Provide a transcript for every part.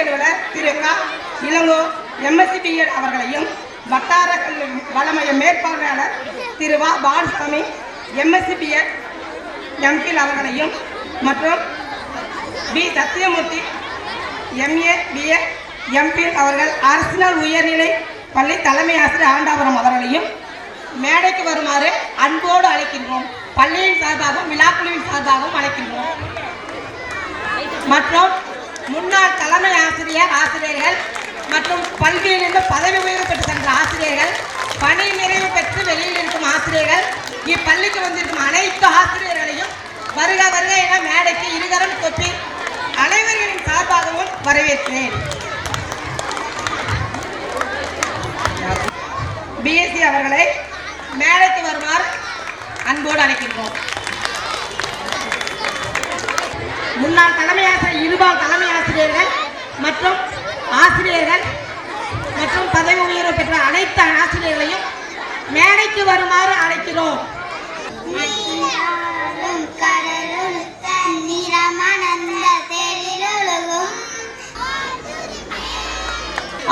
அலுவலர் திரு க. Ilango MSc BEd அவர்களையும், வட்டார வளமைய மேற்பார்வையாளர் திரு வ. பாலசாமி MSc BEd MPhil அவர்களையும் மற்றும் P. Sathyamoorthy MA BEd MPhil அவர்கள் அரசினர் உயர்நிலை பள்ளி தலைமை ஆசிரியர் ஆண்டாபுரம் அவர்களையும் மேடைக்கு வருமாறு அன்போடு அழைக்கின்றோம். பள்ளியின் சார்பாகவும் விழாக்குழுவின் சார்பாகவும் அழைக்கின்றோம். மற்றும் முன்னாள் தலைமை ஆசிரியர்கள் மற்றும் பல்வியிலிருந்து பதவி உயர்வு பெற்று சென்ற ஆசிரியர்கள், பணி நிறைவு பெற்று வெளியில் இருக்கும் ஆசிரியர்கள், இப்பள்ளிக்கு வந்திருக்கும் அனைத்து ஆசிரியர்களையும் வருக வருக என மேடைக்கு இருகரம் கொப்பி அனைவர்களின் சார்பாகவும் வரவேற்கிறேன். BSc அவர்களை மேடைக்கு வருமாறு அன்போடு அழைக்கின்றோம். முன்னாள் தலைமை ஆசிரியர், இருபால் தலைமை ஆசிரியர்கள் மற்றும் ஆசிரியர்கள் மற்றும் பதவி உயர்வு பெற்ற அனைத்து ஆசிரியர்களையும் மேடைக்கு வருமாறு அழைக்கிறோம்.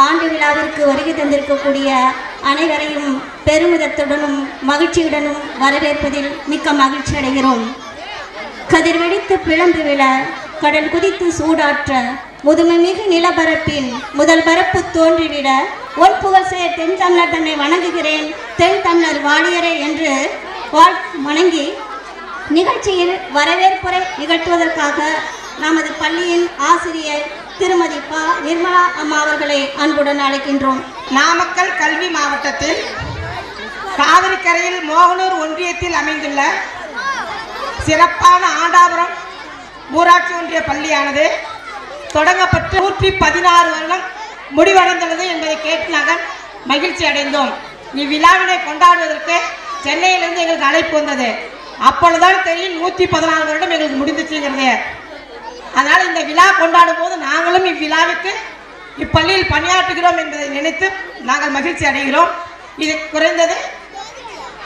ஆண்டு விழாவிற்கு வருகை தந்திருக்கக்கூடிய அனைவரையும் பெருமிதத்துடனும் மகிழ்ச்சியுடனும் வரவேற்பதில் மிக்க மகிழ்ச்சி அடைகிறோம். கதிர் வெடித்து பிளம்பு விழ, கடல் குதித்து சூடாற்ற, முதுமைமிகு நிலப்பரப்பின் முதல் பரப்பு தோன்றிவிட, ஒன் புகழ் செய்ய தென் தமிழர் தன்னை வணங்குகிறேன், தென் தமிழர் வாழியரே என்று வணங்கி நிகழ்ச்சியில் வரவேற்புரை நிகழ்த்துவதற்காக நமது பள்ளியின் ஆசிரியர் திருமதி ப. நிர்மலா அம்மா அவர்களை அன்புடன் அழைக்கின்றோம். நாமக்கல் கல்வி மாவட்டத்தில் காவிரிக்கரையில் மோகனூர் ஒன்றியத்தில் அமைந்துள்ள சிறப்பான ஆண்டாபுரம் ஊராட்சி ஒன்றிய பள்ளியானது தொடங்கப்பட்டு 116 வருடம் முடிவடைந்துள்ளது என்பதை கேட்டு நாங்கள் மகிழ்ச்சி அடைந்தோம். இவ்விழாவினை கொண்டாடுவதற்கு சென்னையிலிருந்து எங்களுக்கு அழைப்பு வந்தது. அப்பொழுதுதான் தெரியும் 114 வருடம் எங்களுக்கு முடிந்துச்சுங்கிறது. அதனால் இந்த விழா கொண்டாடும் போது நாங்களும் இவ்விழாவுக்கு இப்பள்ளியில் பணியாற்றுகிறோம் என்பதை நினைத்து நாங்கள் மகிழ்ச்சி அடைகிறோம். இது குறைந்தது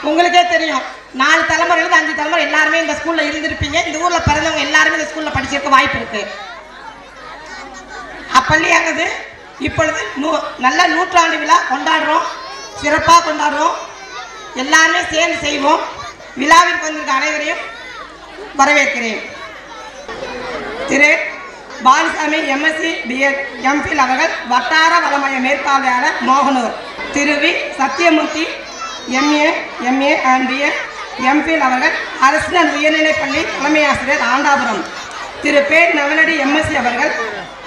உங்களுக்கே தெரியும், 4 தலைமுறையிலிருந்து 5 தலைமுறை எல்லாருமே இந்த ஸ்கூலில் இருந்திருப்பீங்க. இந்த ஊரில் பிறந்தவங்க எல்லாருமே இந்த ஸ்கூலில் படிச்சிருக்க வாய்ப்பு இருக்கு. அப்பள்ளியானது இப்பொழுது நல்ல 100ஆண்டு விழா கொண்டாடுறோம், சிறப்பாக கொண்டாடுறோம். எல்லாருமே சேர்ந்து செய்வோம். விழாவிற்கு வந்திருக்க அனைவரையும் வரவேற்கிறேன். திரு பாலசாமி MSc BEd MPhil அவர்கள் வட்டார வளமைய மேற்பார்வையாளர் Mohanur. Thiru V. Sathyamoorthy MA and BEd MPhil அவர்கள் அரசினர் உயர்நிலை பள்ளி தலைமை ஆசிரியர் ஆண்டாபுரம். திரு பே. நவநடி MSc அவர்கள்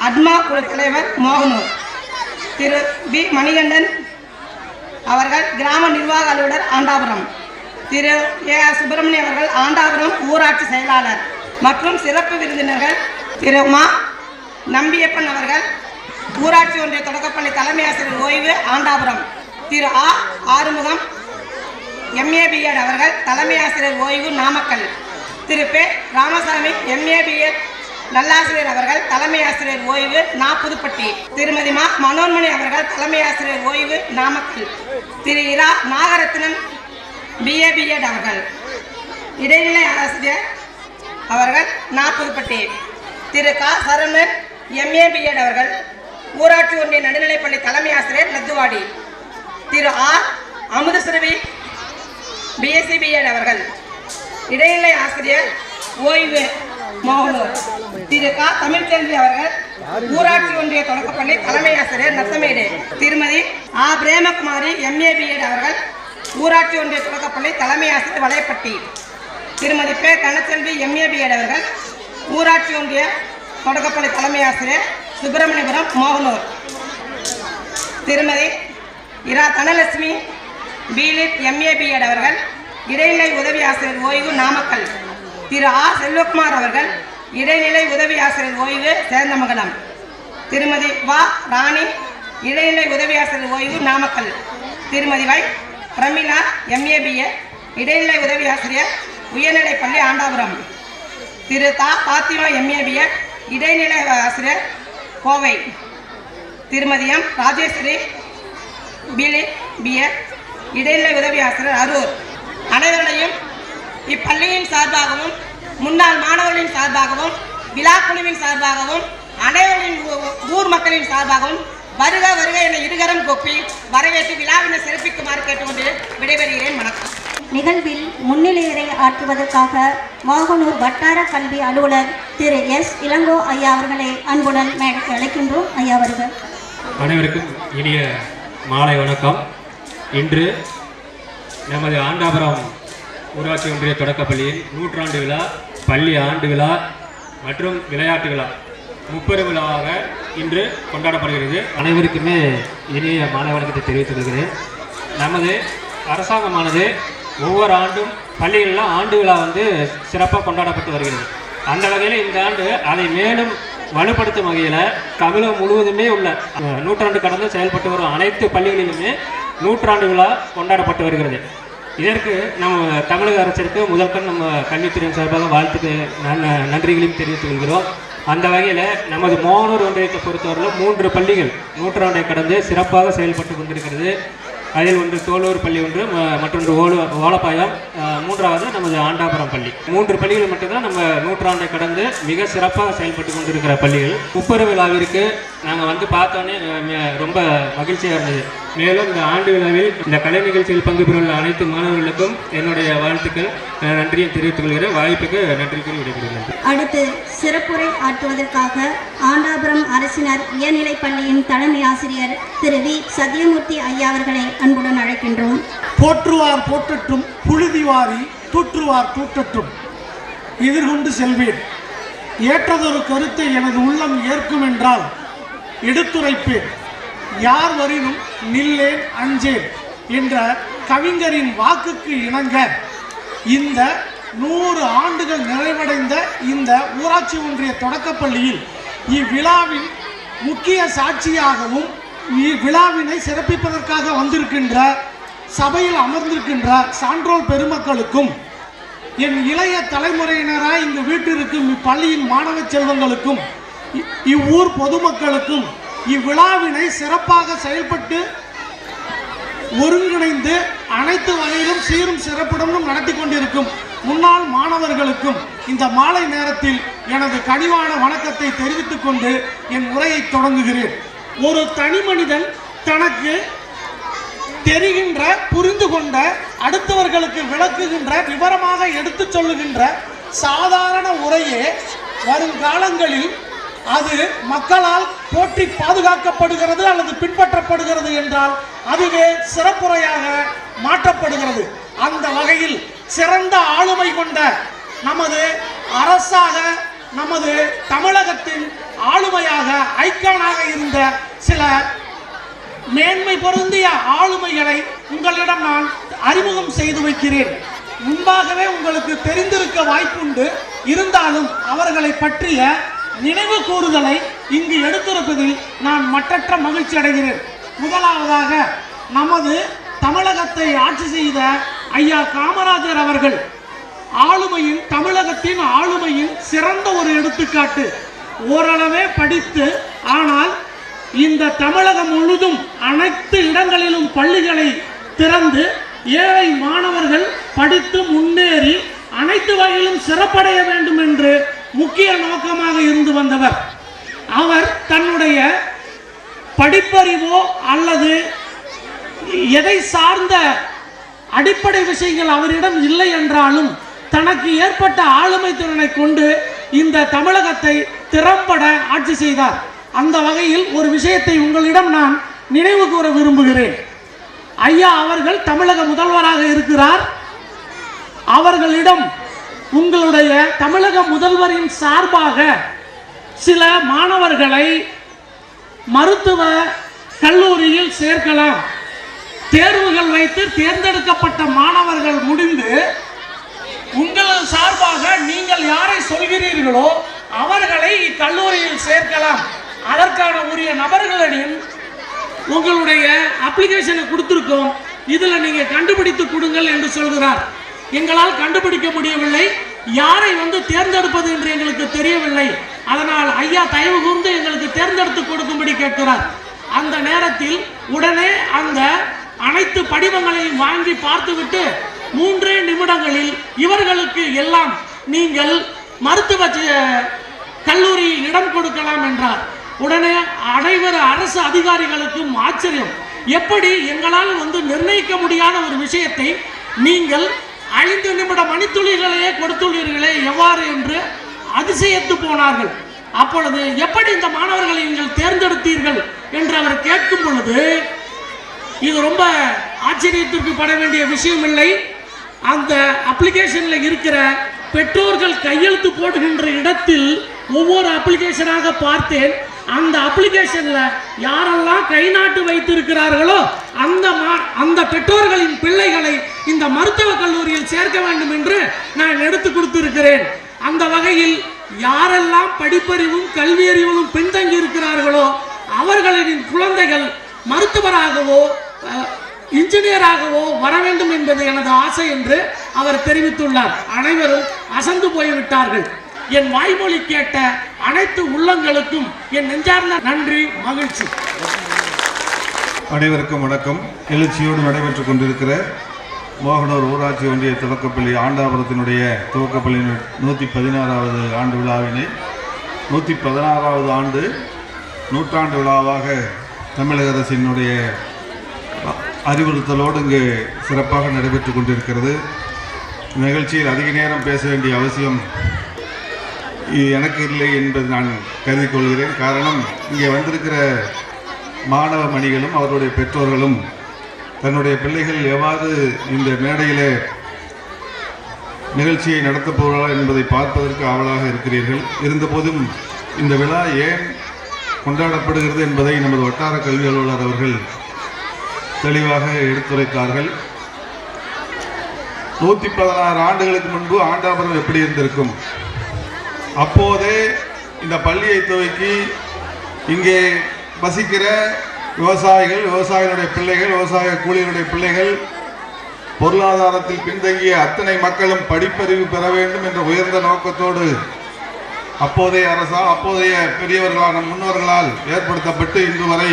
அட்மா குழு தலைவர் மோகனூர். திரு பி. மணிகண்டன் அவர்கள் கிராம நிர்வாக அலுவலர் ஆண்டாபுரம். திரு A.R. சுப்பிரமணியம் அவர்கள் ஆண்டாபுரம் ஊராட்சி செயலாளர். மற்றும் சிறப்பு விருந்தினர்கள் திரு மா. நம்பியப்பன் அவர்கள் ஊராட்சி ஒன்றிய தொடக்கப்பள்ளி தலைமை ஆசிரியர் ஓய்வு ஆண்டாபுரம். திரு ஆ. ஆறுமுகம் MA BEd அவர்கள் தலைமை ஆசிரியர் ஓய்வு நாமக்கல். திரு பே. ராமசாமி MA BEd நல்லாசிரியர் அவர்கள் தலைமை ஆசிரியர் ஓய்வு புதுப்பட்டி. திருமதி மா. மனோன்மணி அவர்கள் தலைமை ஆசிரியர் ஓய்வு நாமக்கல். திரு இரா. நாகரத்னன் BA BEd அவர்கள் இடைநிலை ஆசிரியர் அவர்கள் புதுப்பட்டி. திரு க. சரவணன் MA BEd அவர்கள் ஊராட்சி ஒன்றிய நடுநிலைப்பள்ளி தலைமை ஆசிரியர் நத்துவாடி. திரு ஆர். அமுதசுரவி BSc BEd அவர்கள் இடைநிலை ஆசிரியர் ஓய்வு மோகனூர். திரு க. தமிழ்ச்செல்வி அவர்கள் ஊராட்சி ஒன்றிய தொடக்கப்பள்ளி தலைமை ஆசிரியர் நத்தமேடு. திருமதி ஆ. பிரேமகுமாரி MA BEd அவர்கள் ஊராட்சி ஒன்றிய தொடக்கப்பள்ளி தலைமை ஆசிரியர் வலைப்பட்டி. திருமதி பே. கனச்செல்வி MA BEd அவர்கள் ஊராட்சி ஒன்றிய தொடக்கப்பள்ளி தலைமை ஆசிரியர் சுப்பிரமணியபுரம் மோகனூர். திருமதி இரா. தனலட்சுமி BLit MA BEd அவர்கள் இடைநிலை உதவி ஆசிரியர் ஓய்வு நாமக்கல். திரு ஆ. செல்வகுமார் அவர்கள் இடைநிலை உதவி ஆசிரியர் ஓய்வு சேந்தமங்கலம். திருமதி வ. ராணி இடைநிலை உதவி ஆசிரியர் ஓய்வு நாமக்கல். திருமதி வை. பிரமிளா MA BEd இடைநிலை உதவி ஆசிரியர் உயர்நிலைப்பள்ளி ஆண்டாபுரம். திரு தா. பாத்திமா MA BEd இடைநிலை ஆசிரியர் கோவை. திருமதி எம். ராஜேஸ்வரி BLit BEd இடைநிலை உதவி ஆசிரியர் அரூர். அனைவர்களையும் இப்பள்ளியின் சார்பாகவும் முன்னாள் மாணவர்களின் சார்பாகவும் விழாக்குழுவின் சார்பாகவும் அனைவரின் ஊர் மக்களின் சார்பாகவும் வருக வருக என இருகரம் கொப்பி வரவேற்று விழாவினை சிறப்பிக்குமாறு கேட்டுக்கொண்டு விடைபெறுகிறேன். வணக்கம். நிகழ்வில் முன்னிலையுரை ஆற்றுவதற்காக மாகனூர் வட்டார கல்வி அலுவலர் திரு எஸ் இளங்கோ ஐயா அவர்களை அன்புடன் மேடைக்கு அழைக்கின்றோம். ஐயா வருக. அனைவருக்கும் இனிய மாலை வணக்கம். இன்று நமது ஆண்டாபுரம் ஊராட்சி ஒன்றிய தொடக்கப்பள்ளியில் 100ஆண்டு விழா, பள்ளி ஆண்டு விழா மற்றும் விளையாட்டு விழா முப்பெரும் விழாவாக இன்று கொண்டாடப்படுகிறது. அனைவருக்குமே இனிய மாலை வணக்கத்தை தெரிவித்துக் கொள்கிறேன். நமது அரசாங்கமானது ஒவ்வொரு ஆண்டும் பள்ளிகளில் ஆண்டு விழா சிறப்பாக கொண்டாடப்பட்டு வருகிறது. அந்த வகையில் இந்த ஆண்டு அதை மேலும் வலுப்படுத்தும் வகையில் தமிழகம் முழுவதுமே உள்ள 100ஆண்டு கடந்து செயல்பட்டு வரும் அனைத்து பள்ளிகளிலுமே 100ஆண்டு விழா கொண்டாடப்பட்டு வருகிறது. இதற்கு நம்ம தமிழக அரசிற்கு முதற்கண் நம்ம கல்வித்துறை சார்பாக வாழ்த்துக்கு நன்றிகளையும் தெரிவித்துக் கொள்கிறோம். அந்த வகையில் நமது மோகனூர் ஒன்றியத்தை பொறுத்தவரையில் 3 பள்ளிகள் 100ஆண்டை கடந்து சிறப்பாக செயல்பட்டு கொண்டிருக்கிறது. அதில் ஒன்று தோலூர் பள்ளி ஒன்று, மற்றொன்று ஓலப்பாயம், 3வது நமது ஆண்டாபுரம் பள்ளி. 3 பள்ளிகள் மட்டும்தான் நம்ம 100ஆண்டை கடந்து மிக சிறப்பாக செயல்பட்டு கொண்டிருக்கிற பள்ளிகள். முப்பெரும் விழாவிற்கு நாங்கள் பார்த்தோன்னே ரொம்ப மகிழ்ச்சியாக இருந்தது. மேலும் இந்த ஆண்டு விழாவில் இந்த கலை நிகழ்ச்சியில் பங்கு பெறுள்ள அனைத்து மாணவர்களுக்கும் என்னுடைய வாழ்த்துக்கள், நன்றியை தெரிவித்துக் கொள்கிறேன். வாய்ப்புக்கு நன்றி கூறி விடைபெறுகிறேன். அடுத்து சிறப்புரை ஆற்றுவதற்காக ஆண்டாபுரம் அரசினர் உயர்நிலைப் பள்ளியின் தலைமை ஆசிரியர் திரு வி சத்யமூர்த்தி ஐயா அவர்களை அன்புடன் அழைக்கின்றோம். போற்றுவார் போற்றட்டும், புழுதிவாரி தூற்றுவார் தூற்றட்டும், எதிர்கொண்டு செல்வேன். ஏற்றதொரு கருத்தை எனது உள்ளம் ஏற்கும் என்றால் எடுத்துரைப்பேன். யார் வரினும் நில்லேன் அஞ்சேன் என்ற கவிஞரின் வாக்குக்கு இணங்க இந்த 100 ஆண்டுகள் நிறைவடைந்த இந்த ஊராட்சி ஒன்றிய தொடக்கப்பள்ளியில் இவ்விழாவின் முக்கிய சாட்சியாகவும் இவ்விழாவினை சிறப்பிப்பதற்காக வந்திருக்கின்ற சபையில் அமர்ந்திருக்கின்ற சான்றோர் பெருமக்களுக்கும் என் இளைய தலைமுறையினராய் இங்கு வீட்டிற்கும் இப்பள்ளியின் மாணவ செல்வங்களுக்கும் இவ்வூர் பொதுமக்களுக்கும் இவ்விழாவினை சிறப்பாக செயல்பட்டு ஒருங்கிணைந்து அனைத்து வகையிலும் சீரும் சிறப்புடனும் நடத்தி கொண்டிருக்கும் முன்னாள் மாணவர்களுக்கும் இந்த மாலை நேரத்தில் எனது கனிவான வணக்கத்தை தெரிவித்துக் கொண்டு என் உரையை தொடங்குகிறேன். ஒரு தனி மனிதன் தனக்கு தெரிகின்ற, புரிந்து கொண்ட, அடுத்தவர்களுக்கு விளக்குகின்ற, விவரமாக எடுத்துச் சொல்லுகின்ற சாதாரண உரையே வருங்காலங்களில் அது மக்களால் போற்றி பாதுகாக்கப்படுகிறது அல்லது பின்பற்றப்படுகிறது என்றால் அதுவே சிறப்புரையாக மாற்றப்படுகிறது. அந்த வகையில் சிறந்த ஆளுமை கொண்ட நமது அரசாக, நமது தமிழகத்தின் ஆளுமையாக, ஐக்கானாக இருந்த சில மேன்மை பொருந்திய ஆளுமைகளை உங்களிடம் நான் அறிமுகம் செய்து வைக்கிறேன். முன்பாகவே உங்களுக்கு தெரிந்திருக்க வாய்ப்புண்டு, இருந்தாலும் அவர்களை பற்றிய நினைவு கூறுதலை இங்கு எடுத்திருப்பதில் நான் மற்றற்ற மகிழ்ச்சி அடைகிறேன். முதலாவதாக நமது தமிழகத்தை ஆட்சி செய்த ஐயா காமராஜர் அவர்கள் ஆளுமையின், தமிழகத்தின் ஆளுமையின் சிறந்த ஒரு எடுத்துக்காட்டு. ஓரளவே படித்து, ஆனால் இந்த தமிழகம் முழுதும் அனைத்து இடங்களிலும் பள்ளிகளை திறந்து ஏழை மாணவர்கள் படித்து முன்னேறி அனைத்து வகையிலும் சிறப்படைய வேண்டும் என்று முக்கிய நோக்கமாக இருந்து வந்தவர். அவர் தன்னுடைய படிப்பறிவோ அல்லது எதை சார்ந்த அடிப்படை விஷயங்கள் அவரிடம் இல்லை என்றாலும் தனக்கு ஏற்பட்ட ஆளுமை திறனை கொண்டு இந்த தமிழகத்தை திறம்பட ஆட்சி செய்தார். அந்த வகையில் ஒரு விஷயத்தை உங்களிடம் நான் நினைவு கூற விரும்புகிறேன். ஐயா அவர்கள் தமிழக முதல்வராக இருக்கிறார். அவர்களிடம் உங்களுடைய தமிழக முதல்வரின் சார்பாக சில மாணவர்களை மருத்துவ கல்லூரியில் சேர்க்கலாம், தேர்வுகள் வைத்து தேர்ந்தெடுக்கப்பட்ட மாணவர்கள் முடிந்து உங்களது சார்பாக நீங்கள் யாரை சொல்கிறீர்களோ அவர்களை இக்கல்லூரியில் சேர்க்கலாம், அதற்கான உரிய நபர்களிடம் உங்களுடைய அப்ளிகேஷனை கொடுத்திருக்கோம், இதில் நீங்கள் கண்டுபிடித்து கொடுங்கள் என்று சொல்கிறார். எங்களால் கண்டுபிடிக்க முடியவில்லை, யாரை தேர்ந்தெடுப்பது என்று எங்களுக்கு தெரியவில்லை, அதனால் ஐயா தயவு கூர்ந்து எங்களுக்கு தேர்ந்தெடுத்து கொடுக்கும்படி கேட்கிறார். அந்த நேரத்தில் உடனே அந்த அனைத்து படிவங்களையும் வாங்கி பார்த்துவிட்டு 3 நிமிடங்களில் இவர்களுக்கு எல்லாம் நீங்கள் மருத்துவ கல்லூரியில் இடம் கொடுக்கலாம் என்றார். உடனே அனைவர் அரசு அதிகாரிகளுக்கும் ஆச்சரியம். எப்படி எங்களால் நிர்ணயிக்க முடியாத ஒரு விஷயத்தை நீங்கள் 5 நிமிட மணித்துளிகளையே கொடுத்துள்ளீர்களே எவ்வாறு என்று அதிசயித்து போனார்கள். அப்பொழுது எப்படி இந்த மாணவர்களை நீங்கள் தேர்ந்தெடுத்தீர்கள் என்று அவர் கேட்கும் பொழுது, இது ரொம்ப ஆச்சரியத்திற்கு பட வேண்டிய விஷயம் இல்லை. அந்த அப்ளிகேஷன்ல இருக்கிற பெற்றோர்கள் கையெழுத்து போடுகின்ற இடத்தில் ஒவ்வொரு அப்ளிகேஷனாக பார்த்தேன். அந்த அப்ளிகேஷன்ல யாரெல்லாம் கை நாட்டு வைத்திருக்கிறார்களோ அந்த பெற்றோர்களின் பிள்ளைகளை இந்த மருத்துவக் கல்லூரியில் சேர்க்க வேண்டும் என்று நான் எடுத்து கொடுத்திருக்கிறேன். அந்த வகையில் யாரெல்லாம் படிப்பறிவும் கல்வியறிவும் பின்தங்கி இருக்கிறார்களோ அவர்களின் குழந்தைகள் மருத்துவராகவோ இன்ஜினியராகவோ வர வேண்டும் என்பது எனது ஆசை என்று அவர் தெரிவித்துள்ளார். அனைவரும் அசந்து போய்விட்டார்கள். என் வாய்மொழி கேட்ட அனைத்து உள்ளங்களுக்கும் என் நெஞ்சார்ந்த நன்றி, மகிழ்ச்சி. அனைவருக்கும் வணக்கம். எழுச்சியோடு நடைபெற்றுக் கொண்டிருக்கிற மோகனூர் ஊராட்சி ஒன்றிய துவக்கப்பள்ளி ஆண்டாபுரத்தினுடைய துவக்கப்பள்ளியின் 116வது ஆண்டு விழாவினை 116வது ஆண்டு நூற்றாண்டு விழாவாக தமிழக அரசினுடைய அறிவுறுத்தலோடு இங்கு சிறப்பாக நடைபெற்றுக் கொண்டிருக்கிறது. நிகழ்ச்சியில் அதிக நேரம் பேச வேண்டிய அவசியம் எனக்கு இல்லை என்பது நான் கருதி கொள்கிறேன். காரணம், இங்கே வந்திருக்கிற மாணவ மணிகளும் அவருடைய பெற்றோர்களும் தன்னுடைய பிள்ளைகள் எவ்வாறு இந்த மேடையிலே நிகழ்ச்சியை நடத்தப் போகிறார்கள் என்பதை பார்ப்பதற்கு ஆவலாக இருக்கிறீர்கள். இருந்தபோதும் இந்த விழா ஏன் கொண்டாடப்படுகிறது என்பதை நமது வட்டார கல்வி அலுவலர் அவர்கள் தெளிவாக எடுத்துரைத்தார்கள். 116 ஆண்டுகளுக்கு முன்பு ஆண்டாபுரம் எப்படி இருந்திருக்கும்? அப்போதே இந்த பள்ளியை துவக்கி இங்கே வசிக்கிற விவசாயிகள், விவசாயிகளுடைய பிள்ளைகள், விவசாய கூலிகளுடைய பிள்ளைகள், பொருளாதாரத்தில் பின்தங்கிய அத்தனை மக்களும் படிப்பறிவு பெற வேண்டும் என்ற உயர்ந்த நோக்கத்தோடு அப்போதைய அப்போதைய பெரியவர்களான முன்னோர்களால் ஏற்படுத்தப்பட்டு இன்று வரை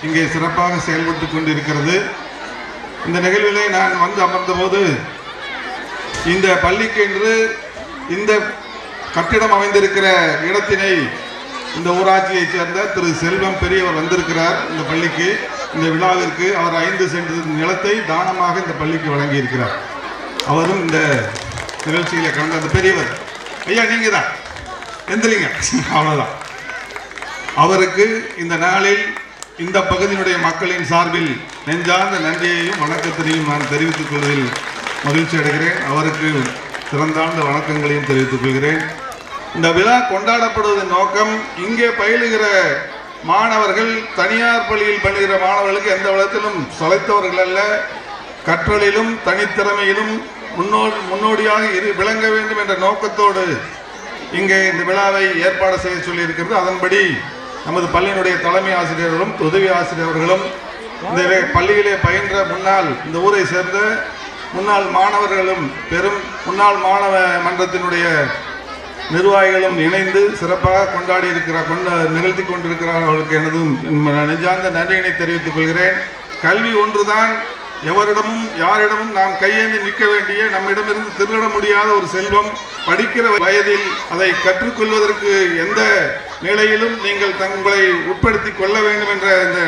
இங்கே சிறப்பாக செயல்பட்டு கொண்டிருக்கிறது. இந்த நிகழ்விலே நான் அமர்ந்தபோது இந்த பள்ளிக்கு என்று இந்த கட்டிடம் அமைந்திருக்கிற இடத்தினை இந்த ஊராட்சியைச் சேர்ந்த திரு செல்வம் பெரியவர் வந்திருக்கிறார். இந்த பள்ளிக்கு, இந்த விழாவிற்கு அவர் 5 சென்ட் நிலத்தை தானமாக இந்த பள்ளிக்கு வழங்கியிருக்கிறார். அவரும் இந்த நிகழ்ச்சியில் கலந்த அந்த பெரியவர், ஐயா நீங்க தான் எந்திரிங்க, அவ்வளோதான். அவருக்கு இந்த நாளில் இந்த பகுதியினுடைய மக்களின் சார்பில் நெஞ்சார்ந்த நன்றியையும் வணக்கத்தினையும் நான் தெரிவித்துக் கொள்வதில் மகிழ்ச்சி அடைகிறேன். அவருக்கு சிறந்தார்ந்த வணக்கங்களையும் தெரிவித்துக் கொள்கிறேன். இந்த விழா கொண்டாடப்படுவதன் நோக்கம், இங்கே பயிலுகிற மாணவர்கள் தனியார் பள்ளியில் பயிலுகிற மாணவர்களுக்கு எந்த விதத்திலும் சொலைத்தவர்கள் அல்ல, கற்றலிலும் தனித்திறமையிலும் முன்னோடியாக விளங்க வேண்டும் என்ற நோக்கத்தோடு இங்கே இந்த விழாவை ஏற்பாடு செய்ய சொல்லியிருக்கிறது. அதன்படி நமது பள்ளியினுடைய தலைமை ஆசிரியர்களும் உதவி ஆசிரியர்களும் இந்த பள்ளியிலே பயின்ற இந்த ஊரை சேர்ந்த முன்னாள் மாணவர்களும் முன்னாள் மாணவ மன்றத்தினுடைய நிர்வாகிகளும் இணைந்து சிறப்பாக நிகழ்த்தி கொண்டிருக்கிறார்கள். அவர்களுக்கு எனது நெஞ்சார்ந்த நன்றியினை தெரிவித்துக் கொள்கிறேன். கல்வி ஒன்றுதான் எவரிடமும் யாரிடமும் நாம் கையேந்தி நிற்க வேண்டிய, நம்மிடமிருந்து திருட முடியாத ஒரு செல்வம். படிக்கிற வயதில் அதை கற்றுக்கொள்வதற்கு எந்த நிலையிலும் நீங்கள் தங்களை உட்படுத்திக் கொள்ள வேண்டும் என்ற இந்த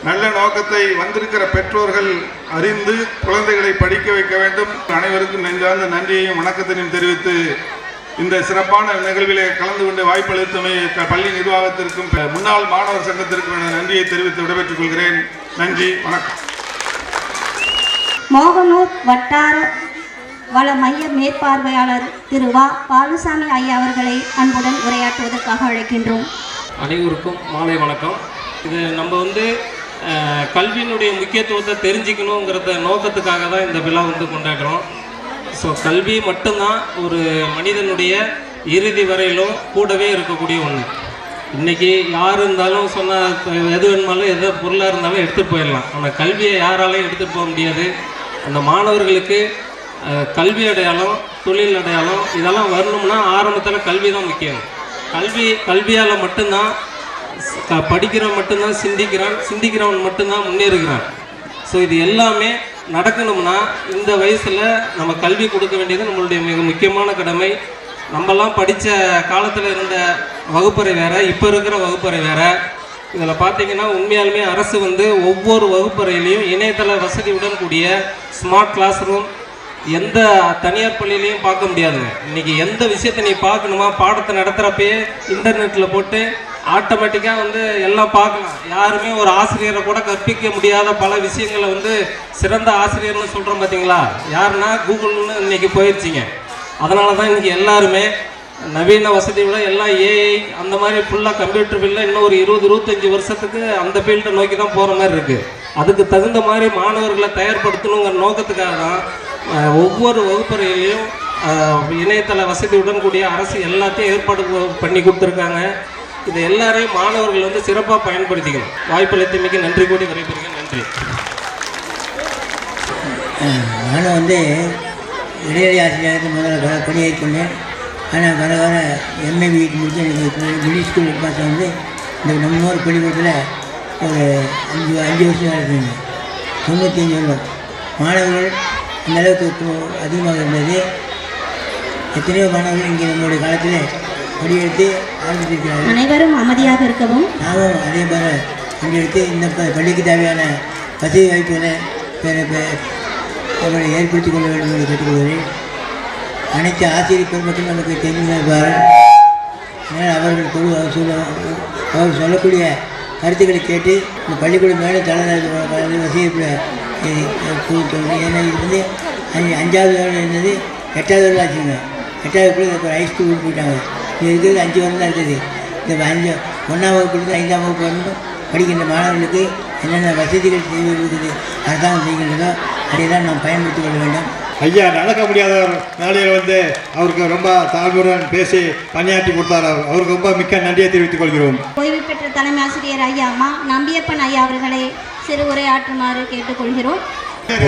நல்ல நோக்கத்தை வந்திருக்கிற பெற்றோர்கள் அறிந்து குழந்தைகளை படிக்க வைக்க வேண்டும். அனைவருக்கும் நெஞ்சார்ந்த நன்றியையும் வணக்கத்தையும் தெரிவித்து இந்த சிறப்பான நிகழ்விலே கலந்து கொண்டு வாய்ப்பளித்தமை பள்ளி நிர்வாகத்திற்கும் முன்னாள் மாணவர் சங்கத்திற்கும் நன்றியை தெரிவித்து விடைபெற்றுக் கொள்கிறேன். நன்றி, வணக்கம். மோகனூர் வட்டார வள மைய மேற்பார்வையாளர் திரு வா பாலுசாமி ஐயா அவர்களை அன்புடன் உரையாற்றுவதற்காக அழைக்கின்றோம். அனைவருக்கும் மாலை வணக்கம். இது நம்ம கல்வியினுடைய முக்கியத்துவத்தை தெரிஞ்சுக்கணுங்கிறத நோக்கத்துக்காக தான் இந்த விழா கொண்டாடுறோம். ஸோ கல்வி மட்டும்தான் ஒரு மனிதனுடைய இறுதி வரையிலும் கூடவே இருக்கக்கூடிய ஒன்று. இன்றைக்கி யார் இருந்தாலும் சொன்னால் எது வேணுமாலும் எது பொருளாக இருந்தாலும் எடுத்துகிட்டு போயிடலாம். ஆனால் கல்வியை யாராலையும் எடுத்துகிட்டு போக முடியாது. அந்த மாணவர்களுக்கு கல்வி அடையாளம், தொழில் அடையாளம் இதெல்லாம் வரணும்னா ஆரம்பத்தில் கல்வி தான் முக்கியம். கல்வியால் மட்டும்தான் படிக்கிறவன் மட்டும்தான் சிந்திக்கிறவன் மட்டும்தான் முன்னேறுகிறான். ஸோ இது எல்லாமே நடக்கணும்னா இந்த வயசில் நம்ம கல்வி கொடுக்க வேண்டியது நம்மளுடைய மிக முக்கியமான கடமை. நம்மலாம் படித்த காலத்தில் இருந்த வகுப்பறை வேறு, இப்போ இருக்கிற வகுப்பறை வேறு. இதில் பார்த்தீங்கன்னா உண்மையாலுமே அரசு வந்து ஒவ்வொரு வகுப்பறையிலையும் இணையதள வசதியுடன் கூடிய ஸ்மார்ட் கிளாஸ் ரூம் எந்த தனியார் பள்ளியிலையும் பார்க்க முடியாதுங்க. இன்றைக்கி எந்த விஷயத்தை நீ பார்க்கணுமா, பாடத்தை நடத்துகிறப்பயே இன்டர்நெட்டில் போட்டு ஆட்டோமேட்டிக்காக வந்து எல்லாம் பார்க்கலாம். யாருமே ஒரு ஆசிரியரை கூட கற்பிக்க முடியாத பல விஷயங்களை வந்து சிறந்த ஆசிரியர்னு சொல்கிறோம் பார்த்தீங்களா, யாருன்னா கூகுள்னு இன்றைக்கி போயிடுச்சிங்க. அதனால தான் இன்றைக்கி எல்லாருமே நவீன வசதியோட எல்லாம் ஏஐ அந்த மாதிரி ஃபுல்லாக கம்ப்யூட்டர் ஃபீல்டில் இன்னும் ஒரு 20-25 வருஷத்துக்கு அந்த ஃபீல்டை நோக்கி தான் போகிற மாதிரி இருக்குது. அதுக்கு தகுந்த மாதிரி மாணவர்களை தயார்படுத்தணுங்கிற நோக்கத்துக்காக தான் ஒவ்வொரு வகுப்பறையிலையும் இணையதள வசதியுடன் கூடிய அரசு எல்லாத்தையும் ஏற்பாடு பண்ணி கொடுத்துருக்காங்க. இதை எல்லாரையும் மாணவர்கள் வந்து சிறப்பாக பயன்படுத்திக்கணும். வாய்ப்பளித்தமைக்கு நன்றி கூடி விரைபெறுங்க. நன்றி. நான் வந்து இடைநிலை ஆசிரியருக்கு முதல்ல பணியேற்கொண்டேன். ஆனால் வர எம்ஏ வீட்டு முடிச்சு எனக்கு மிடில் ஸ்கூல் பாஸ் வந்து இந்த நம்ம ஊர் பள்ளிக்கூடத்தில் ஒரு 5 வருஷம் வேலை செஞ்சேன். 95 வருடம் மாணவர்கள் அந்தளவுக்கு அதிகமாக இருந்தது. எத்தனையோ மாணவர்கள் இங்கே நம்மளுடைய காலத்தில் படியெடுத்து ஆரம்பித்திருக்கிறார்கள். அனைவரும் அமைதியாக இருக்கவும். நாமும் அதே மாதிரி படியெடுத்து இந்த பள்ளிக்கு தேவையான வசதி வாய்ப்புகளை அவர்களை ஏற்படுத்திக் கொள்ள வேண்டும் என்று கேட்டுக்கொள்கிறேன். அனைத்து ஆசிரியர் பெருமக்களும் நமக்கு தெரிந்திருப்பார்கள். அதனால் அவர்கள் சொல்லக்கூடிய கருத்துக்களை கேட்டு இந்த பள்ளிக்கூடம் மேலே தலைவர் வசதியை ஏன்னா இது வந்து 5வது வருடம் இருந்தது, 8வது வருடம் ஆச்சுங்க. 8வது கூட இப்போ ஹைஸ்கூலுக்கு போயிட்டாங்க. இது இருக்கிறது 5 வருடம் தான் இருக்குது. இந்த 1ஆம் வகுப்புலேருந்து 5ஆம் வகுப்பு வரணும் படிக்கின்ற மாணவர்களுக்கு என்னென்ன வசதிகள் செய்து இருக்குது அரசாங்கம் செய்கின்றதோ அதையெல்லாம் நாம் பயன்படுத்திக் கொள்ள வேண்டும். ஐயா நடக்க முடியாத வேலையில் வந்து அவருக்கு ரொம்ப தாழ்வுடன் பேசி பணியாற்றி கொடுத்தார். அவருக்கு ரொம்ப மிக்க நன்றியை தெரிவித்துக் கொள்கிறோம். ஓய்வு பெற்ற தலைமை ஆசிரியர் ஐயா நம்பியப்பன் ஐயா அவர்களை சிறு உரையாற்றுமாறு கேட்டுக்கொள்கிறோம்.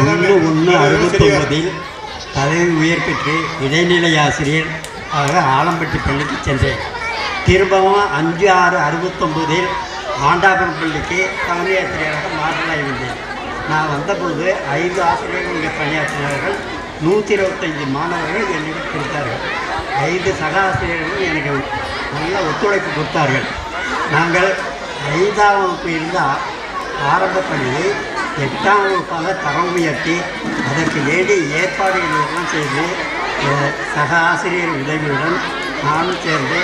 1/1/69 பதவி உயர் பெற்று இடைநிலை ஆசிரியர் ஆலம்பட்டி பள்ளிக்கு சென்றேன். திரும்பவும் 5/6/69 ஆண்டாபுரம் பள்ளிக்கு தலைமை ஆசிரியராக மாற்றலாகி வந்தேன். நான் வந்தபோது 5 ஆசிரியர்கள் இங்கே பணியாற்றினார்கள். 125 மாணவர்கள் என்னிடம் கொடுத்தார்கள். 5 சக ஆசிரியர்களும் எனக்கு நல்ல ஒத்துழைப்பு கொடுத்தார்கள். நாங்கள் 5ஆம் வகுப்பு இருந்தால் ஆரம்ப பள்ளியை 8ஆம் வகுப்பாக தரம் உயர்த்தி அதற்கு வேண்டிய ஏற்பாடுகள் எல்லாம் செய்து சக ஆசிரியர் உதவியுடன் நானும் சேர்ந்து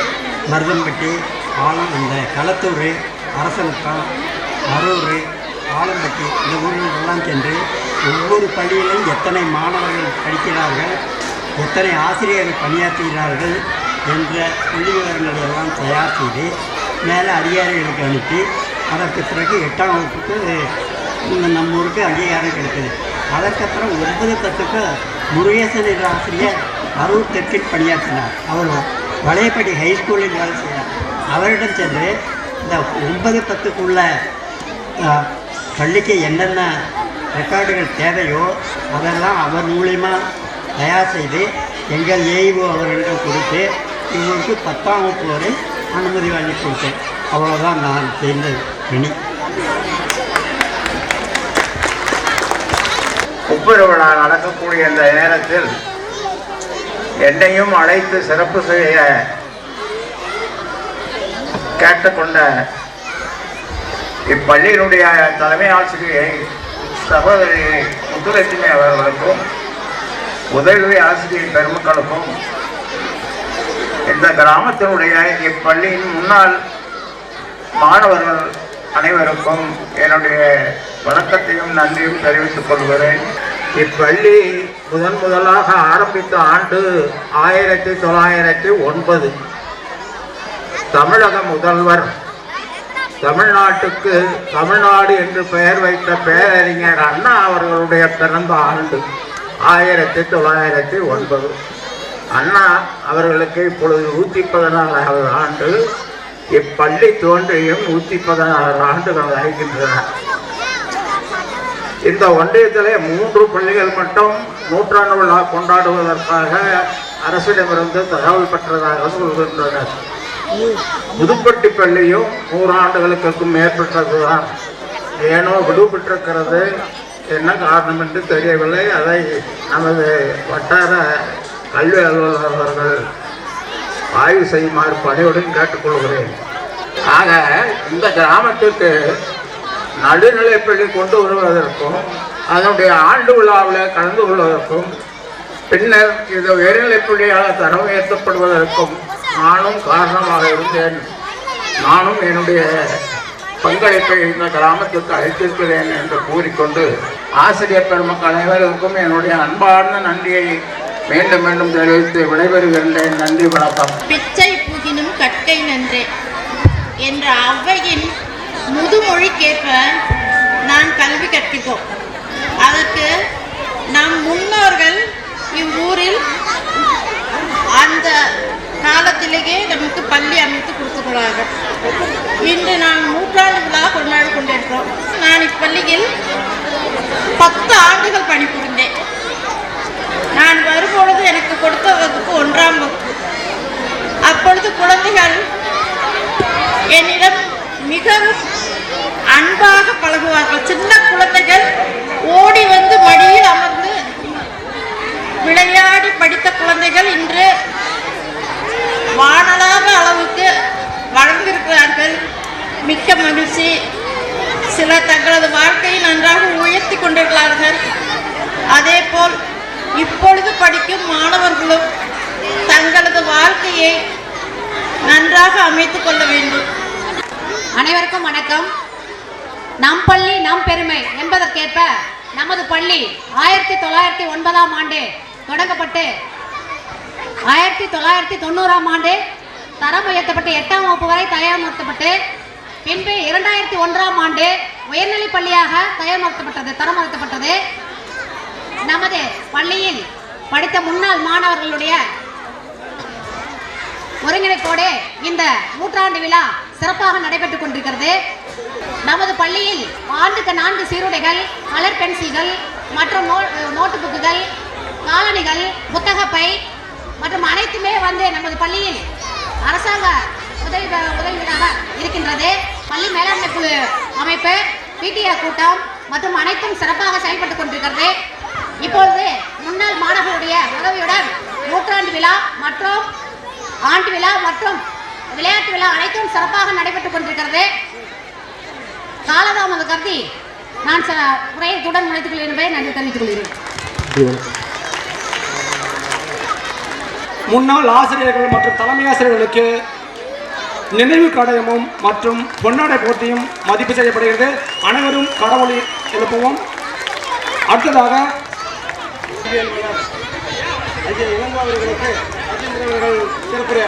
மருதம்பட்டி இந்த களத்தூர், அரசனுக்கம், அரூர், ஆலம்பட்டி இந்த ஊர்களெல்லாம் சென்று ஒவ்வொரு பள்ளியிலும் எத்தனை மாணவர்கள் படிக்கிறார்கள், எத்தனை ஆசிரியர்கள் பணியாற்றுகிறார்கள் என்ற புள்ளி விவரங்களை எல்லாம் தயார் செய்து மேலே அதிகாரிகளுக்கு அனுப்பி அதற்கு பிறகு 8ஆம் வகுப்புக்கு நம்ம ஊருக்கு அங்கீகாரம் கிடைத்தது. அதற்கப்புறம் 9-10க்கு முருகேசன் என்ற ஆசிரியர் அரூர் தெற்கில் பணியாற்றினார். அவர் வளையப்பட்டி ஹைஸ்கூலில் வேலை செய்தார். அவரிடம் சென்று இந்த 9-10க்குள்ள பள்ளிக்கு என்னென்ன ரெக்கார்டுகள் தேவையோ அதெல்லாம் அவர் மூலிமா தயார் செய்து எங்கள் ஏஇஓ அவர்களிடம் கொடுத்து இவருக்கு 10ஆம் வகுப்பு வரை அனுமதி வாங்கி கொடுத்தேன். அவ்வளோதான் நான் செய்த பணி. ஒப்புர விழா நடக்கக்கூடிய இந்த நேரத்தில் என்னையும் அழைத்து சிறப்பு செய்ய கேட்டுக்கொண்ட இப்பள்ளியினுடைய தலைமை ஆசிரியை சகோதரி முத்துலட்சுமி அவர்களுக்கும் உதவி ஆசிரியர் பெருமக்களுக்கும் இந்த கிராமத்தினுடைய இப்பள்ளியின் முன்னாள் மாணவர்கள் அனைவருக்கும் என்னுடைய வணக்கத்தையும் நன்றியும் தெரிவித்துக் கொள்கிறேன். இப்பள்ளி முதலாக ஆரம்பித்த ஆண்டு 1909. தமிழக முதல்வர் தமிழ்நாட்டுக்கு தமிழ்நாடு என்று பெயர் வைத்த பேரறிஞர் அண்ணா அவர்களுடைய பிறந்த ஆண்டு 1909. அண்ணா அவர்களுக்கு இப்பொழுது 114வது ஆண்டு. இப்பள்ளி தோன்றியும் 116 ஆண்டுகள் ஆகின்றன. இந்த ஒன்றியத்திலே 3 பள்ளிகள் மட்டும் 100ஆண்டு விழா கொண்டாடுவதற்காக அரசிடமிருந்து தகவல் பெற்றதாக சொல்கின்றனர். புதுப்பட்டி பள்ளியும் 100 ஆண்டுகளுக்கும் மேற்பட்டதுதான். ஏனோ விடுபட்டிருக்கிறது. என்ன காரணம் என்று தெரியவில்லை. அதை நமது வட்டார கல்வி அலுவலர் அவர்கள் ஆய்வு செய்யுமாறு பணியுடன் கேட்டுக்கொள்கிறேன். ஆக இந்த கிராமத்திற்கு நடுநிலைப்பள்ளி கொண்டு வருவதற்கும் அதனுடைய ஆண்டு விழாவில் கலந்து கொள்வதற்கும் பின்னர் இது உயர்நிலைப்பள்ளியால் தரம் உயர்த்தப்படுவதற்கும் நானும் காரணமாக இருந்தேன். நானும் என்னுடைய பங்களிப்பை இந்த கிராமத்திற்கு அளித்திருக்கிறேன் என்று கூறிக்கொண்டு ஆசிரியர் பெருமக்கள் அனைவருக்கும் என்னுடைய அன்பார்ந்த நன்றியை மீண்டும் மீண்டும் தெரிவித்து விடைபெறுகின்றேன். நன்றி, வணக்கம். பிச்சை புகினும் கற்கை நன்றே என்ற ஔவையின் முதுமொழிக்கேற்ப நான் கல்வி கற்கிறோம். அதற்கு நம் முன்னோர்கள் இவ்வூரில் அந்த காலத்திலேயே நமக்கு பள்ளி அமைத்து கொடுத்துக்கிறார்கள். இன்று நான் 100ஆண்டு விழா கொண்டாடி கொண்டிருக்கிறோம். நான் இப்பள்ளியில் 10 ஆண்டுகள் பணிபுரிந்தேன். நான் வரும்பொழுது எனக்கு கொடுத்த வகுப்பு 1ஆம் வகுப்பு. அப்பொழுது குழந்தைகள் என்னிடம் மிகவும் அன்பாக பழகுவார்கள். சின்ன குழந்தைகள் ஓடி வந்து மடியில் அமர்ந்து விளையாடி படித்த குழந்தைகள் இன்று வானளாக அளவுக்கு வளர்ந்திருக்கிறார்கள். மிக்க மகிழ்ச்சி. சிலர் தங்களது வாழ்க்கையை நன்றாக உயர்த்தி கொண்டிருக்கிறார்கள். அதேபோல் இப்பொழுது படிக்கும் மாணவர்களும் தங்களது வாழ்க்கையை நன்றாக அமைத்துக் கொள்ள வேண்டும். அனைவருக்கும் வணக்கம். நம் பள்ளி நம் பெருமை என்பதற்கேற்ப நமது பள்ளி 1909ஆம் ஆண்டு தொடங்கப்பட்டு 1990ஆம் ஆண்டு தரம் உயர்த்தப்பட்டு 8ஆம் வகுப்பு வரை தயார்படுத்தப்பட்டு பின்பு 2001ஆம் ஆண்டு உயர்நிலை பள்ளியாக தரம் உயர்த்தப்பட்டது. நமது பள்ளியில் படித்த முன்னாள் மாணவர்களுடைய ஒருங்கிணைப்போடு இந்த 100ஆண்டு விழா சிறப்பாக நடைபெற்றுக் கொண்டிருக்கிறது. நமது பள்ளியில் ஆண்டுக்கு 4 சீருடைகள், கலர் பென்சில்கள் மற்றும் நோட்டு புக்குகள், காலணிகள், புத்தகப்பை மற்றும் அனைத்துமே நமது பள்ளியில் அரசாங்க உதவியாக இருக்கின்றது. பள்ளி மேலாண்மை குழு அமைப்பு, பிடிஆர் கூட்டம் மற்றும் அனைத்தும் சிறப்பாக செயல்பட்டுக் கொண்டிருக்கிறது. இப்பொழுது முன்னாள் மாணவர்களுடைய உதவியுடன் 100ஆண்டு விழா மற்றும் ஆண்டு விழா மற்றும் விளையாட்டு விழா அனைத்தும் சிறப்பாக நடைபெற்றுக் கொண்டிருக்கிறது. காலதாமதம் கருதி நான் உரையுடன் நுழைத்துக் கொள்கிறேன் என்பதை நன்றி தெரிவித்துக் கொள்கிறேன். முன்னாள் ஆசிரியர்கள் மற்றும் தலைமை ஆசிரியர்களுக்கு நினைவு கடையமும் மற்றும் பொன்னாடை போட்டியும் மதிப்பு செய்யப்படுகிறது. அனைவரும் கடவுளை எழுப்புவோம். அடுத்ததாக இளங்கோ அவர்களுக்கு சிறப்புரை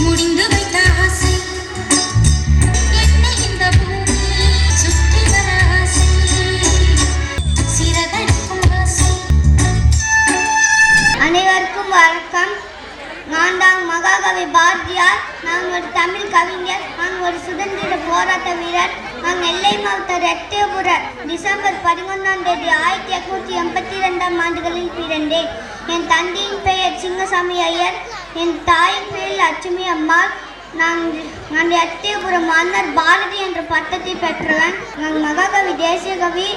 முடிந்து வைத்த ஆசை என்னை இந்த பூமி சுற்றி வர ஆசை சிறகடிக்கும் ஆசை. அனைவருக்கும் வணக்கம். நான் தான் மகாகவி பாரதியார். நான் ஒரு தமிழ் கவிஞர். நான் ஒரு சுதந்திர போராட்ட வீரர். நான் நெல்லை மாவட்டம் ரெட்டியபுரம் டிசம்பர் 11 1882 ஆண்டுகளில் பிறந்தேன். என் தந்தையின் பெயர் சிங்கசாமி ஐயர். என் தாயின் பெயர் லட்சுமி அம்மாள். நான் எட்டயபுரம் மன்னர் பாரதி என்ற பட்டத்தை பெற்றவன். நான் மகாகவி தேசிய கவி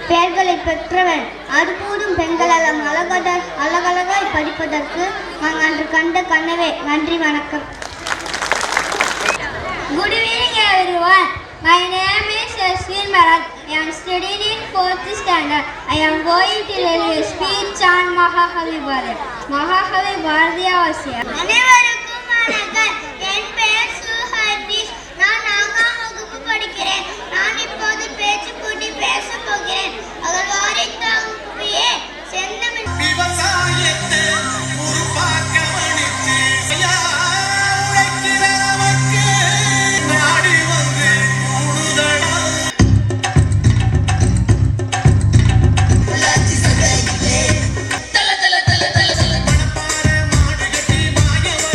பெயர்களை பெற்றவன். அற்புதம் பெண்களெல்லாம் அழகழகாய் படிப்பதற்கு நான் அன்று கண்ட கனவே. நன்றி, வணக்கம். Good evening everyone. My name is Yasmin Marat. I am studying in 4th standard. I am going to tell you a speech on Mahakavi Bharatiya. Mahakavi Bharatiya was here. அனைவருக்கும் வணக்கம். என் பெயர் சுஹர்னிஷ். நான் 4ஆம் வகுப்பு படிக்கிறேன். நான் இப்போது பேச்சு போட்டி பேச போகிறேன். அவர் வாரித்தாங்கியே செந்தமிழ் விவசாயத்தை உருவாக்க மணித்து உழைக்கிற நமக்கு நாடி வந்து கூடுதடா. உள்ளாட்சி சபையிலே தல தல தல தல தல மணப்பாறை மாடு கட்டி மாயவர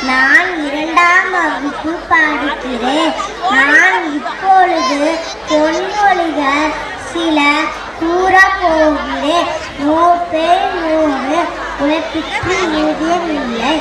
நான் 2ஆம் வகுப்பு படிக்கிறேன். நான் இப்பொழுது பொன்மொழிகள் சில கூறப் போகிறேன். 100 பேர் 100 உழைப்புக்கு ஊதியம் இல்லை.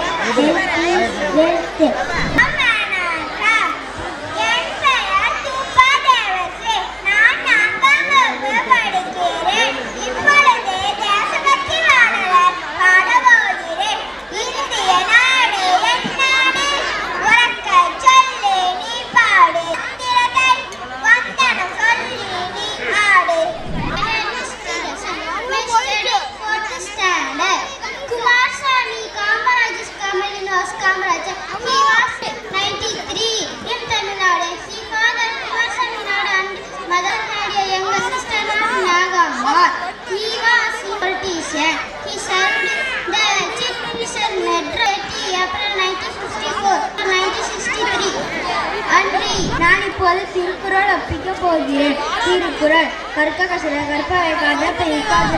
He served the chief minister Madras April 1954 to 1963. அன்றி நான் இப்போது திருக்குறள் ஒப்பிக்க போகிறேன். திருக்குறள் கற்க கசட கற்ப வைக்காத பெய்க்காத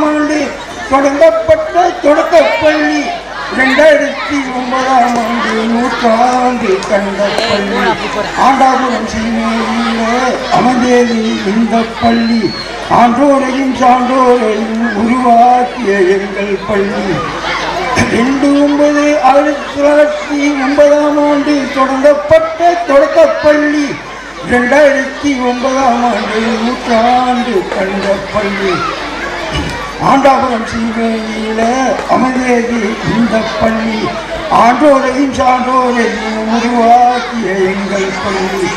ஆண்டு தொடங்கப்பட்ட தொடக்கப்பள்ளி 2009ஆம் ஆண்டு நூற்றாண்டு கண்ட பள்ளி. ஆண்டாபுரம் சீமையிலே அமைந்தது இந்த பள்ளி. ஆண்டோரையும் சான்றோரையும் உருவாக்கிய எங்கள் பள்ளி. 1909ஆம் ஆண்டு தொடங்கப்பட்ட தொடக்கப்பள்ளி 2009ஆம் ஆண்டு நூற்றாண்டு கண்ட பள்ளி. ஆண்டாபுரம் சீமையில அமைந்தது இந்த பள்ளி. ஆண்டோரையும் சான்றோரையும் உருவாக்கிய எங்கள் பள்ளி.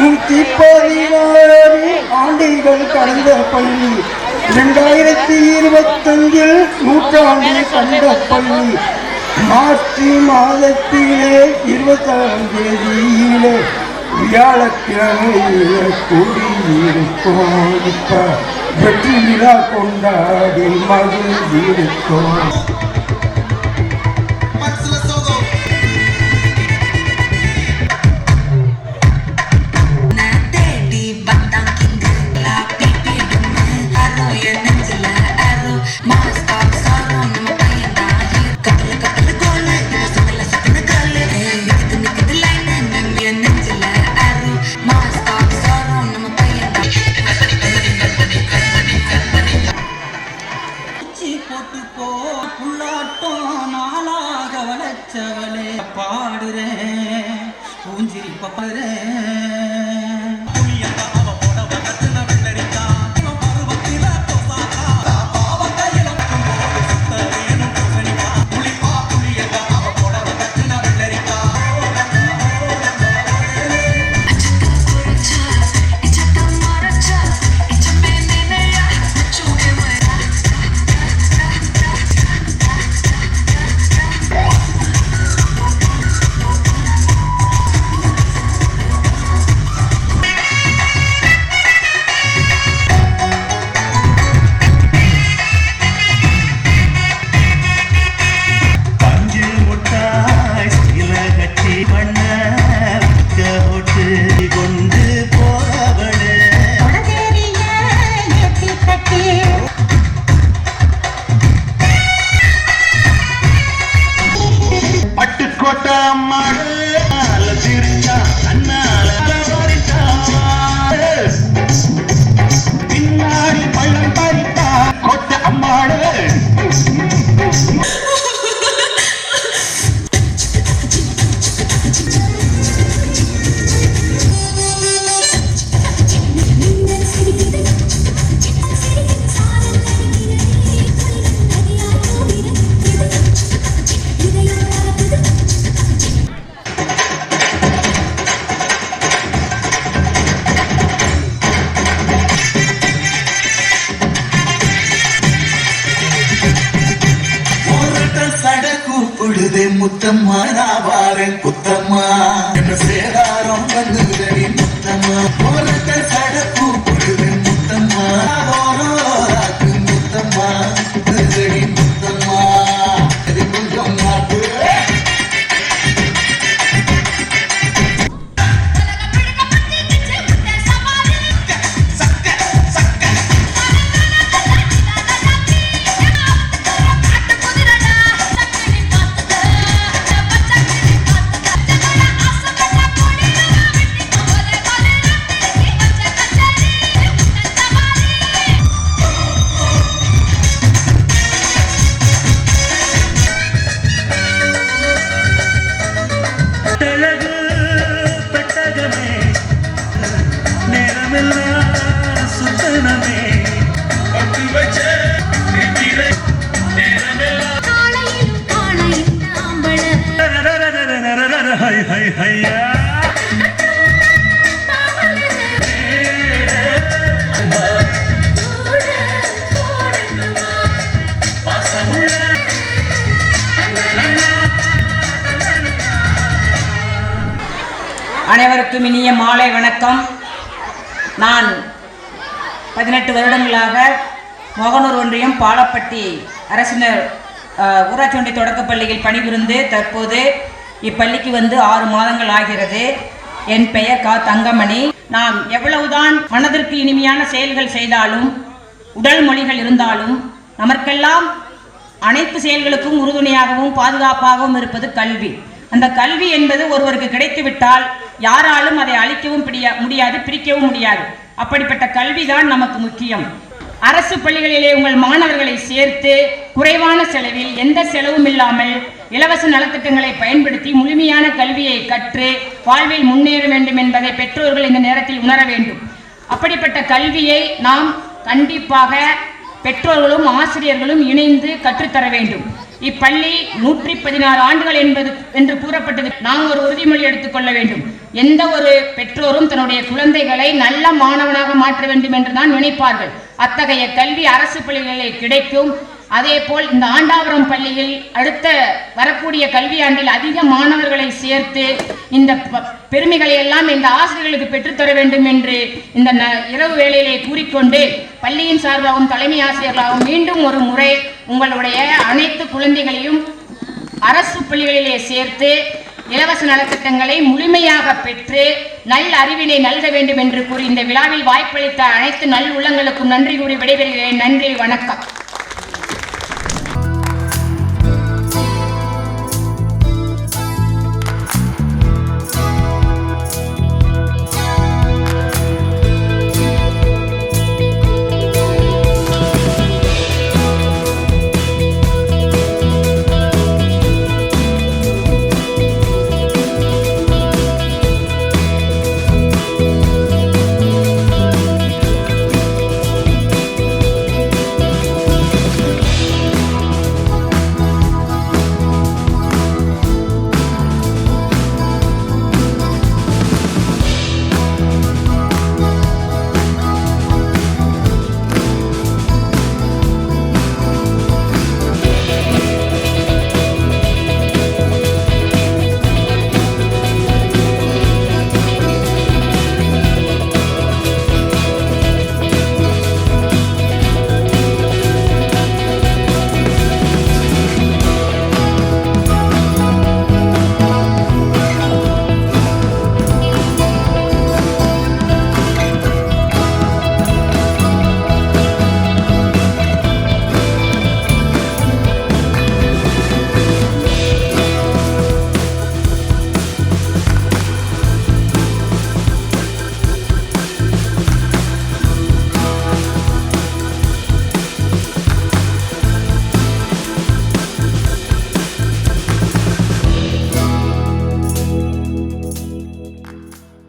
114 ஆண்டுகள் கடந்த பள்ளி. 2025 நூற்றாண்டு கண்ட பள்ளி. மார்ச் மாதத்திலே 26ஆம் தேதியிலே வியாழக்கிழமையில கூடியிருக்கோம். இப்ப வெற்றி விழா கொண்டாடி மகிழ்ந்திருக்கோம். போட்டு போ புள்ள முத்தம்மா நாவாரன் குத்தம்மா என்ற சேதாரம் பண்ணுதடி முத்தம்மா போரட்ட சடப்பு பொழுது முத்தம்மா ஓரோராக்கு முத்தம்மா பண்ணுதடி முத்தம்மா இது கொஞ்சம் நாட்டு அனைவருக்கும் இனிய மாலை வணக்கம். நான் 18 வருடங்களாக மோகனூர் ஒன்றியம் பாலப்பட்டி அரசினர் ஊராட்சி ஒன்றிய தொடக்கப்பள்ளியில் பணிபுரிந்து தற்போது இப்பள்ளிக்கு வந்து 6 மாதங்கள் ஆகிறது. என் பெயர் கா தங்கமணி. நாம் எவ்வளவுதான் மனதிற்கு இனிமையான செயல்கள் செய்தாலும் உடல் மொழிகள் இருந்தாலும் நமக்கெல்லாம் அனைத்து செயல்களுக்கும் உறுதுணையாகவும் பாதுகாப்பாகவும் இருப்பது கல்வி. அந்த கல்வி என்பது ஒருவருக்கு கிடைத்துவிட்டால் யாராலும் அதை அழிக்கவும் முடியாது, பிரிக்கவும் முடியாது. அப்படிப்பட்ட கல்விதான் நமக்கு முக்கியம். அரசு பள்ளிகளிலே உங்கள் மாணவர்களை சேர்த்து குறைவான செலவில் எந்த செலவும் இல்லாமல் இலவச நலத்திட்டங்களை பயன்படுத்தி முழுமையான கல்வியை கற்று வாழ்வில் முன்னேற வேண்டும் என்பதை பெற்றோர்கள் இந்த நேரத்தில் உணர வேண்டும். அப்படிப்பட்ட கல்வியை நாம் கண்டிப்பாக பெற்றோர்களும் ஆசிரியர்களும் இணைந்து கற்றுத்தர வேண்டும். இப்பள்ளி 116 ஆண்டுகள் என்று கூறப்பட்டது. நாம் ஒரு உறுதிமொழி எடுத்துக்கொள்ள வேண்டும். எந்த ஒரு பெற்றோரும் தன்னுடைய குழந்தைகளை நல்ல மாணவனாக மாற்ற வேண்டும் என்றுதான் நினைப்பார்கள். அத்தகைய கல்வி அரசு பள்ளிகளில் கிடைக்கும். அதே போல் இந்த ஆண்டாபுரம் பள்ளியில் அடுத்த வரக்கூடிய கல்வியாண்டில் அதிக மாணவர்களை சேர்த்து இந்த பெருமைகளை எல்லாம் இந்த ஆசிரியர்களுக்கு பெற்றுத்தர வேண்டும் என்று இந்த இரவு வேளையிலே கூறிக்கொண்டு பள்ளியின் சார்பாகவும் தலைமை ஆசிரியர்களாகவும் மீண்டும் ஒரு முறை உங்களுடைய அனைத்து குழந்தைகளையும் அரசு பள்ளிகளிலே சேர்த்து இலவச நலத்திட்டங்களை முழுமையாக பெற்று நல்ல அறிவினை நல்க வேண்டும் என்று கூறி இந்த விழாவில் வாய்ப்பளித்த அனைத்து நல் உள்ளங்களுக்கும் நன்றி கூறி விடைபெறுகிறேன். நன்றி, வணக்கம்.